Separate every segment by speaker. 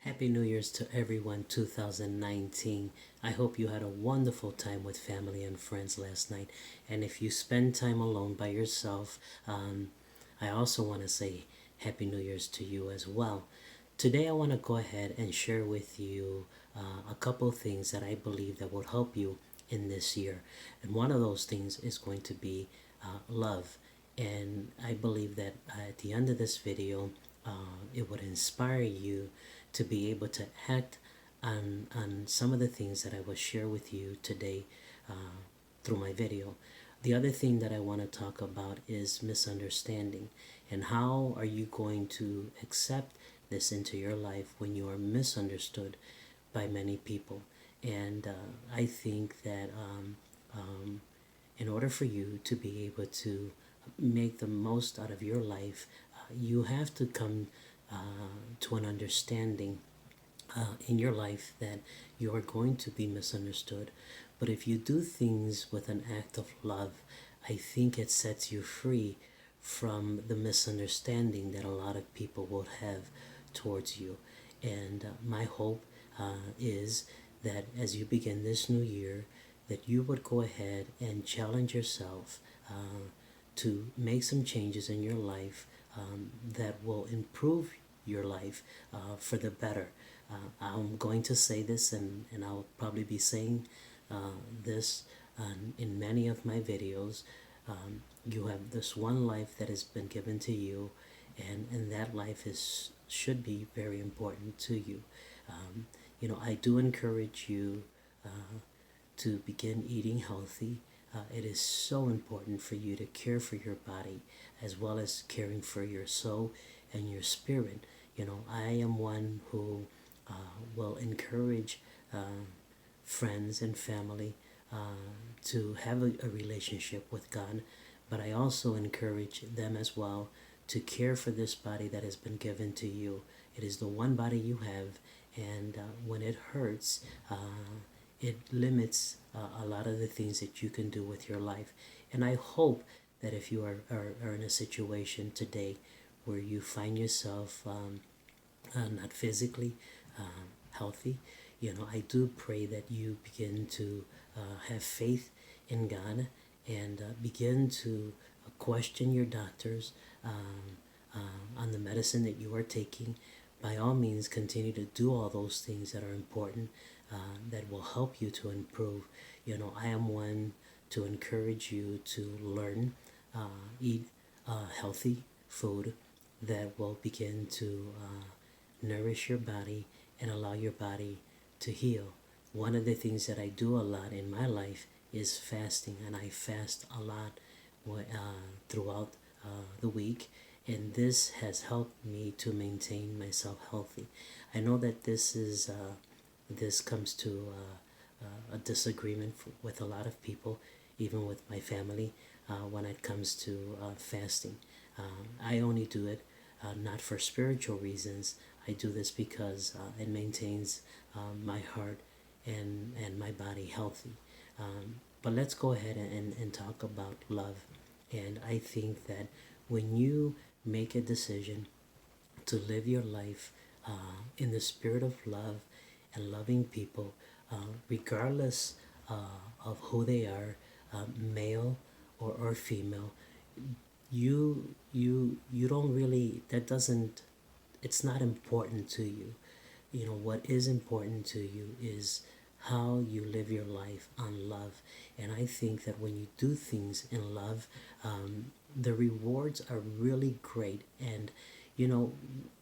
Speaker 1: Happy New Year's to everyone 2019. I hope you had a wonderful time with family and friends last night. And if you spend time alone by yourself, I also want to say Happy New Year's to you as well. Today I want to go ahead and share with you a couple things that I believe that will help you in this year. And one of those things is going to be love. And I believe that at the end of this video, it would inspire you to be able to act on some of the things that I will share with you today through my video. The other thing that I want to talk about is misunderstanding, and how are you going to accept this into your life when you are misunderstood by many people. And I think that in order for you to be able to make the most out of your life, you have to come to an understanding in your life that you are going to be misunderstood. But if you do things with an act of love, I think it sets you free from the misunderstanding that a lot of people will have towards you. And my hope is that as you begin this new year, that you would go ahead and challenge yourself to make some changes in your life that will improve your life for the better. I'm going to say this, and I'll probably be saying this in many of my videos. You have this one life that has been given to you, and that life should be very important to you. I do encourage you to begin eating healthy. It is so important for you to care for your body as well as caring for your soul and your spirit. I am one who will encourage friends and family to have a relationship with God, but I also encourage them as well to care for this body that has been given to you. It is the one body you have, and when it hurts, it limits a lot of the things that you can do with your life. And I hope that if you are in a situation today where you find yourself not physically healthy, I do pray that you begin to have faith in God and begin to question your doctors on the medicine that you are taking. By all means, continue to do all those things that are important that will help you to improve. I am one to encourage you to learn, eat healthy food that will begin to nourish your body and allow your body to heal. One of the things that I do a lot in my life is fasting, and I fast a lot throughout the week, and this has helped me to maintain myself healthy. I know that this comes to a disagreement with a lot of people, even with my family, when it comes to fasting. I only do it not for spiritual reasons. I do this because it maintains my heart and my body healthy. But let's go ahead and talk about love. And I think that when you make a decision to live your life in the spirit of love and loving people, regardless of who they are, male or female, you don't really, that doesn't, it's not important to you. What is important to you is how you live your life on love. And I think that when you do things in love, the rewards are really great. And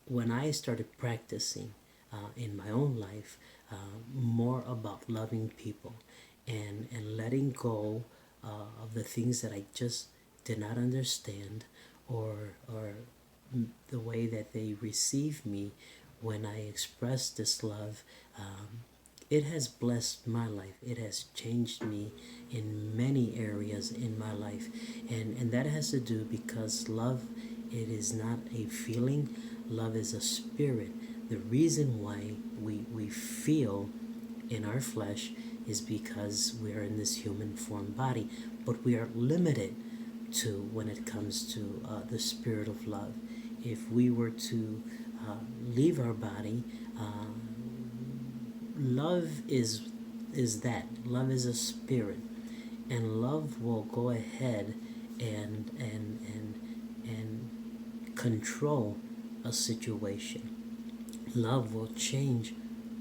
Speaker 1: when I started practicing in my own life more about loving people and letting go of the things that I just did not understand, or the way that they receive me when I express this love, it has blessed my life. It has changed me in many areas in my life. And that has to do because love, it is not a feeling. Love is a spirit. The reason why we feel in our flesh is because we are in this human form body, but we are limited to when it comes to the spirit of love. If we were to leave our body, uh, love is that. Love is a spirit, and love will go ahead and control a situation. Love will change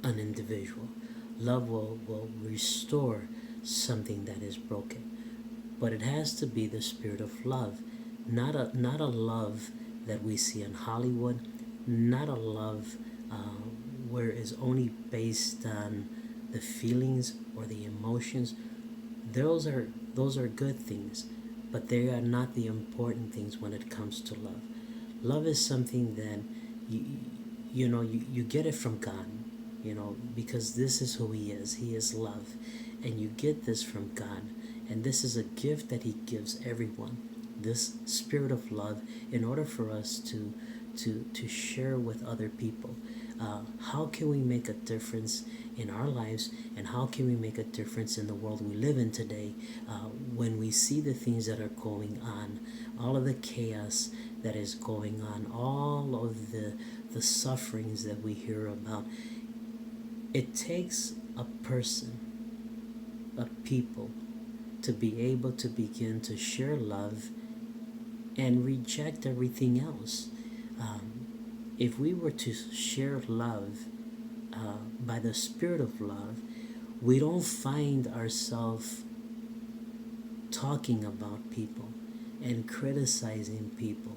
Speaker 1: an individual. Love will restore something that is broken. But it has to be the spirit of love, not a love that we see in Hollywood, not a love where it's only based on the feelings or the emotions. Those are good things, but they are not the important things when it comes to love. Love is something that you you get it from God, because this is who He is. He is love, and you get this from God, and this is a gift that He gives everyone. This spirit of love, in order for us to share with other people. How can we make a difference in our lives, and how can we make a difference in the world we live in today, when we see the things that are going on, all of the chaos that is going on, all of the sufferings that we hear about? It takes a person, a people, to be able to begin to share love and reject everything else. If we were to share love by the spirit of love, we don't find ourselves talking about people and criticizing people,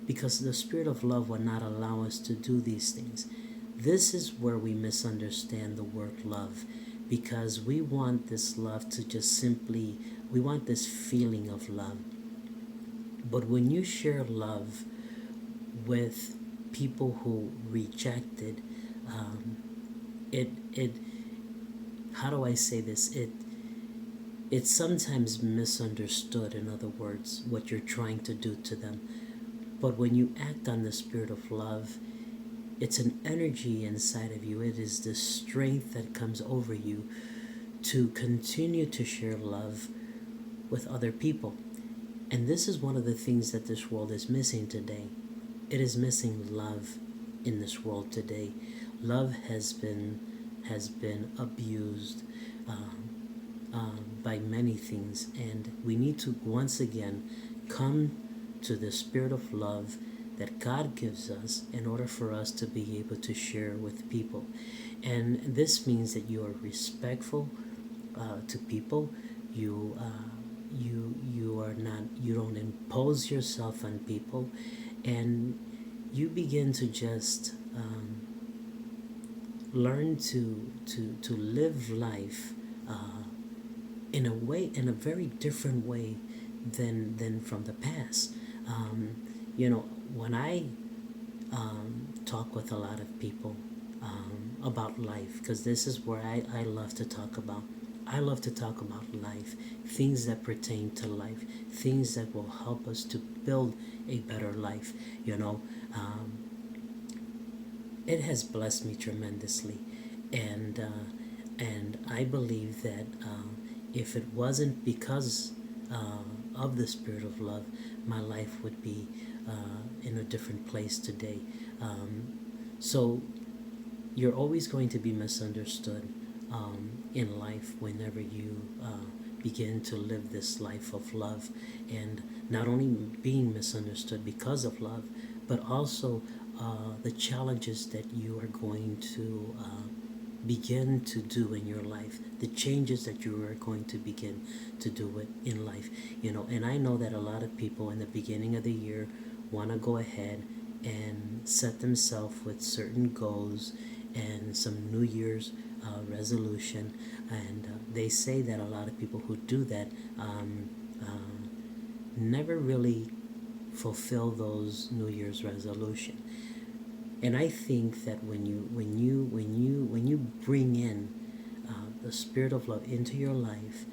Speaker 1: because the spirit of love will not allow us to do these things. This is where we misunderstand the word love, because we want this love to just simply, we want this feeling of love. But when you share love with people who rejected, it how do I say this? It's sometimes misunderstood, in other words, what you're trying to do to them. But when you act on the spirit of love, it's an energy inside of you. It is the strength that comes over you to continue to share love with other people. And this is one of the things that this world is missing today. It is missing love in this world today. Love has been abused by many things, and we need to once again come to the spirit of love that God gives us in order for us to be able to share with people. And this means that you are respectful to people. You are not, you don't impose yourself on people, and you begin to just learn to live life in a way, in a very different way than from the past. When I talk with a lot of people about life, because this is where I love to talk about. I love to talk about life, things that pertain to life, things that will help us to build a better life. It has blessed me tremendously, and I believe that if it wasn't because of the spirit of love, my life would be in a different place today. So you're always going to be misunderstood in life whenever you begin to live this life of love, and not only being misunderstood because of love, but also the challenges that you are going to begin to do in your life, the changes that you are going to begin to do it in life. And I know that a lot of people in the beginning of the year want to go ahead and set themselves with certain goals and some New Year's resolution, and they say that a lot of people who do that never really fulfill those New Year's resolution. And I think that when you bring in the spirit of love into your life,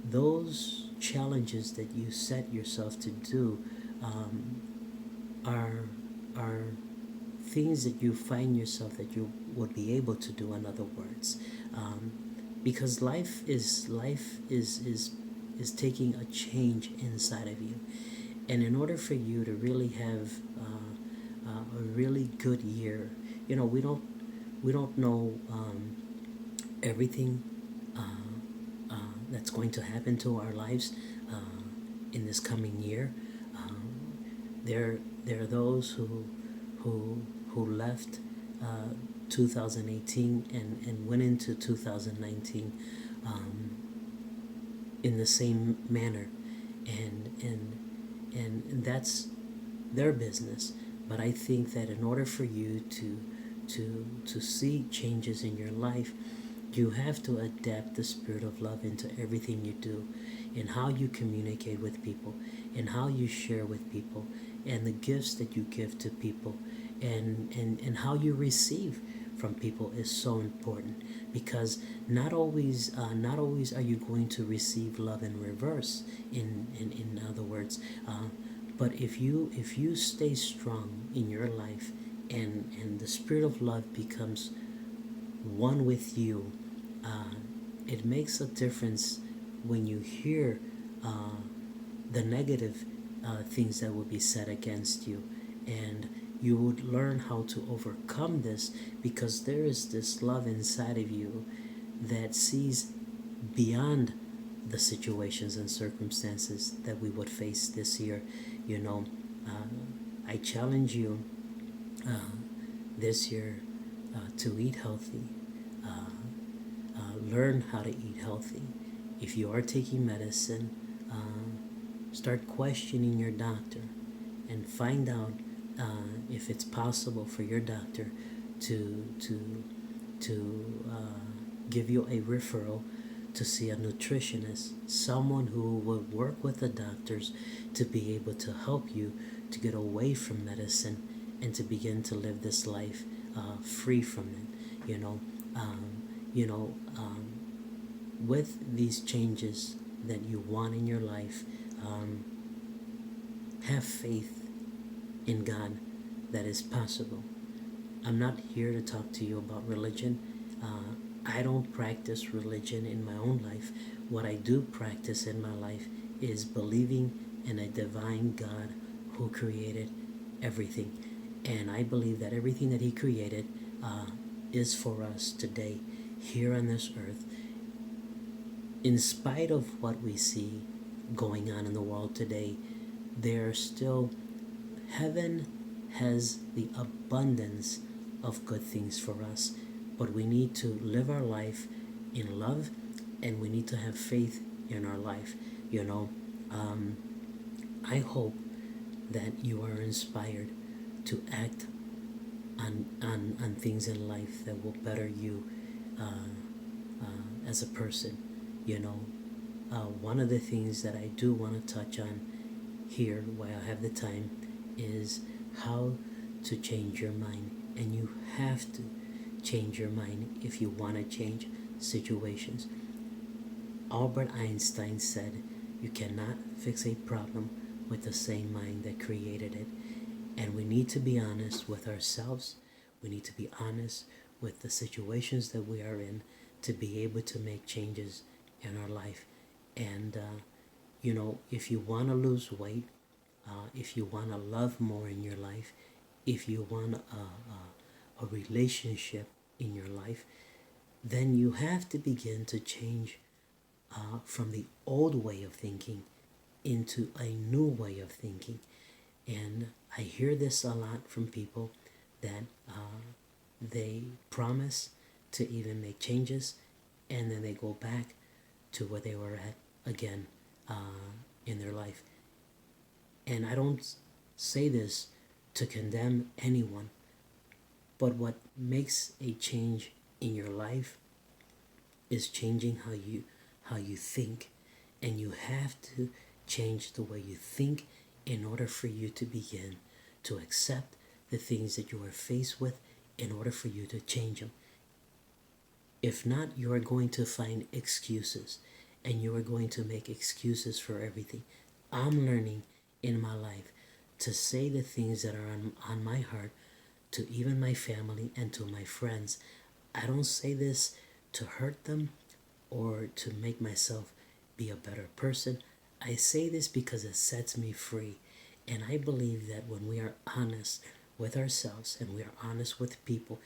Speaker 1: those challenges that you set yourself to do are things that you find yourself that you would be able to do. In other words, because life is taking a change inside of you, and in order for you to really have a really good year. We don't know everything that's going to happen to our lives in this coming year. There there are those who left uh, 2018 and went into 2019 um, in the same manner, and that's their business. But I think that in order for you to see changes in your life, you have to adapt the spirit of love into everything you do, in how you communicate with people, in how you share with people, and the gifts that you give to people, and how you receive from people is so important, because not always are you going to receive love in reverse. In other words, but if you stay strong in your life, and the spirit of love becomes one with you, uh, it makes a difference when you hear uh, the negative things that will be said against you, and you would learn how to overcome this, because there is this love inside of you that sees beyond the situations and circumstances that we would face this year. You know, I challenge you uh, this year to eat healthy. Learn how to eat healthy. If you are taking medicine, start questioning your doctor and find out if it's possible for your doctor to give you a referral to see a nutritionist, someone who will work with the doctors to be able to help you to get away from medicine and to begin to live this life free from it. You know, with these changes that you want in your life, um, have faith in God that is possible. I'm not here to talk to you about religion. I don't practice religion in my own life. What I do practice in my life is believing in a divine God who created everything. And I believe that everything that He created is for us today, here on this earth. In spite of what we see going on in the world today, there still, heaven has the abundance of good things for us, but we need to live our life in love, and we need to have faith in our life. You know, um, I hope that you are inspired to act on things in life that will better you as a person. You know, one of the things that I do want to touch on here while I have the time is how to change your mind. And you have to change your mind if you want to change situations. Albert Einstein said, you cannot fix a problem with the same mind that created it. And we need to be honest with ourselves. We need to be honest with the situations that we are in to be able to make changes in our life. And, if you want to lose weight, if you want to love more in your life, if you want a relationship in your life, then you have to begin to change from the old way of thinking into a new way of thinking. And I hear this a lot from people that they promise to even make changes, and then they go back to where they were at again in their life. And I don't say this to condemn anyone, but what makes a change in your life is changing how you think, and you have to change the way you think in order for you to begin to accept the things that you are faced with, in order for you to change them. If not, you are going to find excuses, and you are going to make excuses for everything. I'm learning in my life to say the things that are on my heart to even my family and to my friends. I don't say this to hurt them or to make myself be a better person. I say this because it sets me free. And I believe that when we are honest with ourselves and we are honest with people,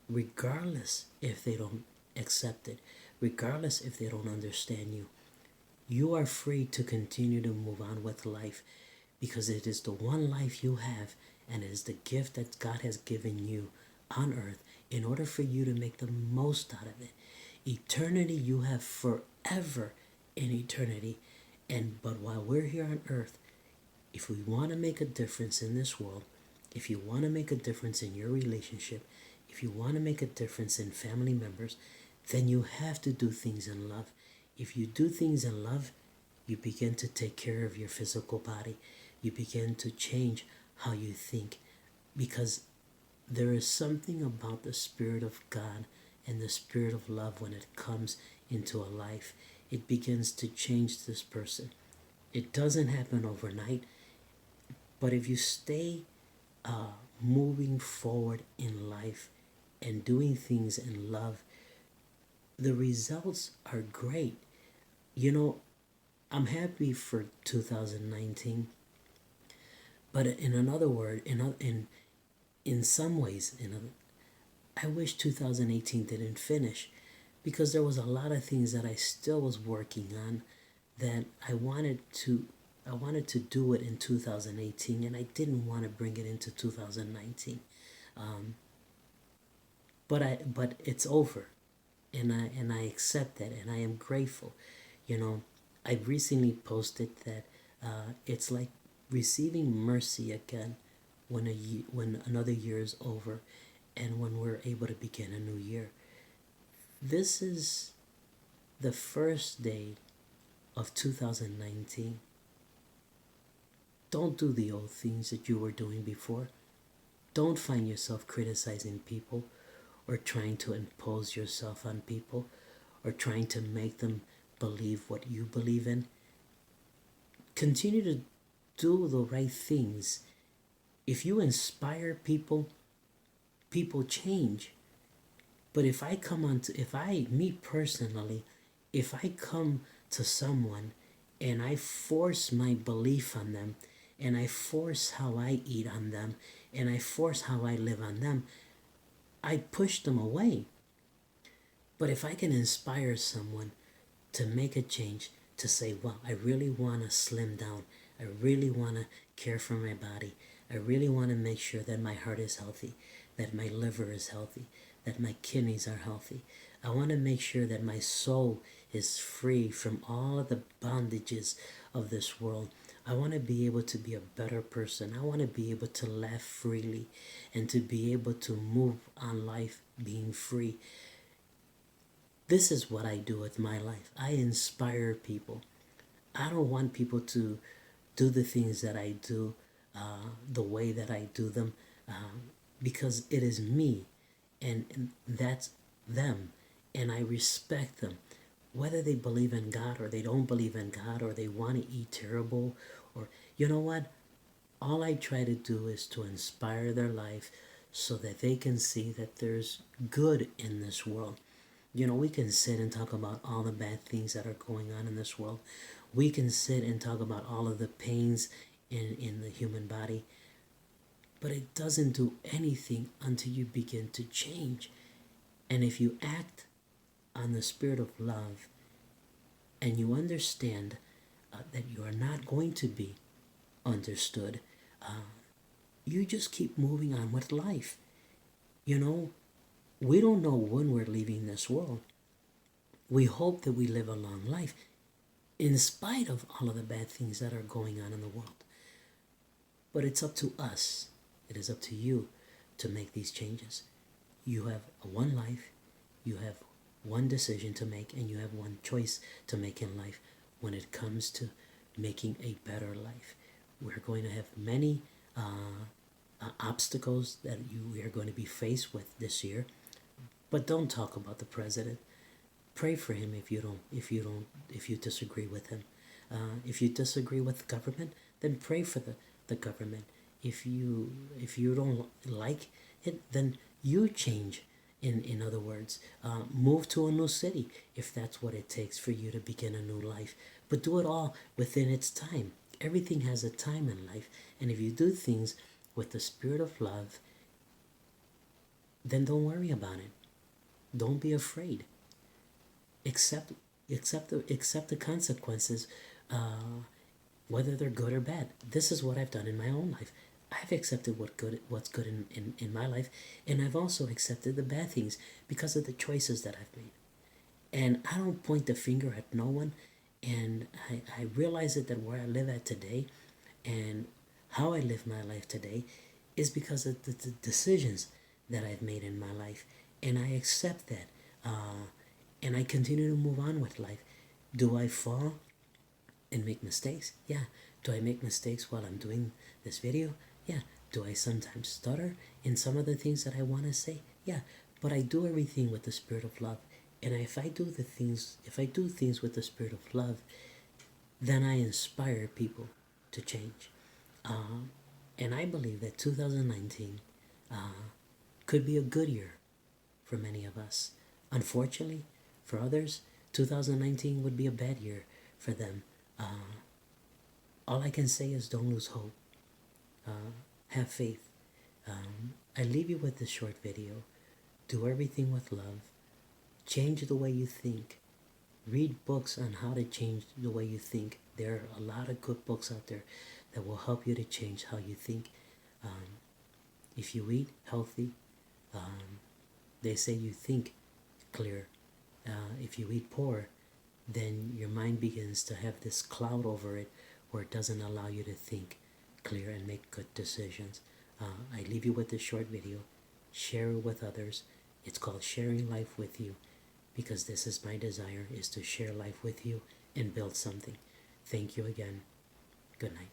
Speaker 1: regardless if they don't accept it, regardless if they don't understand you, you are free to continue to move on with life because it is the one life you have and it is the gift that God has given you on earth in order for you to make the most out of it. Eternity, you have forever in eternity. And but while we're here on earth, if we want to make a difference in this world, if you want to make a difference in your relationship, if you want to make a difference in family members, then you have to do things in love. If you do things in love, you begin to take care of your physical body. You begin to change how you think because there is something about the Spirit of God and the Spirit of love when it comes into a life. It begins to change this person. It doesn't happen overnight, but if you stay moving forward in life and doing things in love, the results are great. You know, I'm happy for 2019, but in another word, in some ways, I wish 2018 didn't finish because there was a lot of things that I still was working on that I wanted to do it in 2018 and I didn't want to bring it into 2019. Um, but it's over and I accept that and I am grateful. You know, I recently posted that it's like receiving mercy again when another year is over and when we're able to begin a new year. This is the first day of 2019. Don't do the old things that you were doing before. Don't find yourself criticizing people or trying to impose yourself on people or trying to make them believe what you believe in. Continue to do the right things. If you inspire people, people change. But if I, me personally, if I come to someone and I force my belief on them and I force how I eat on them and I force how I live on them, I push them away. But if I can inspire someone to make a change, to say, well, I really want to slim down, I really want to care for my body, I really want to make sure that my heart is healthy, that my liver is healthy, that my kidneys are healthy. I want to make sure that my soul is free from all of the bondages of this world. I want to be able to be a better person. I want to be able to laugh freely and to be able to move on life being free. This is what I do with my life. I inspire people. I don't want people to do the things that I do the way that I do them because it is me and that's them and I respect them whether they believe in God or they don't believe in God or they want to eat terrible or you know what, all I try to do is to inspire their life so that they can see that there's good in this world. You know, we can sit and talk about all the bad things that are going on in this world. We can sit and talk about all of the pains in the human body, but it doesn't do anything until you begin to change. And if you act on the spirit of love and you understand that you are not going to be understood, you just keep moving on with life. You know, we don't know when we're leaving this world. We hope that we live a long life in spite of all of the bad things that are going on in the world. But it's up to us. It is up to you to make these changes. You have one life, you have one decision to make, and you have one choice to make in life when it comes to making a better life. We're going to have many obstacles that we are going to be faced with this year, but don't talk about the president. Pray for him if you disagree with him. If you disagree with the government, then pray for the government. If you don't like it, then you change. In other words, move to a new city if that's what it takes for you to begin a new life. But do it all within its time. Everything has a time in life, and if you do things with the spirit of love, then don't worry about it. Don't be afraid. Accept accept the consequences, whether they're good or bad. This is what I've done in my own life. I've accepted what's good in my life, and I've also accepted the bad things because of the choices that I've made. And I don't point the finger at no one. And I realize it that where I live at today and how I live my life today is because of the decisions that I've made in my life. And I accept that. And I continue to move on with life. Do I fall and make mistakes? Yeah. Do I make mistakes while I'm doing this video? Yeah. Do I sometimes stutter in some of the things that I want to say? Yeah. But I do everything with the spirit of love. And if I do things with the spirit of love, then I inspire people to change. And I believe that 2019 could be a good year for many of us. Unfortunately, for others, 2019 would be a bad year for them. All I can say is don't lose hope. Have faith. I leave you with this short video. Do everything with love. Change the way you think. Read books on how to change the way you think. There are a lot of good books out there that will help you to change how you think. If you eat healthy, they say you think clear. If you eat poor, then your mind begins to have this cloud over it where it doesn't allow you to think clear and make good decisions. I leave you with this short video. Share it with others. It's called Sharing Life With You, because this is my desire, is to share life with you and build something. Thank you again. Good night.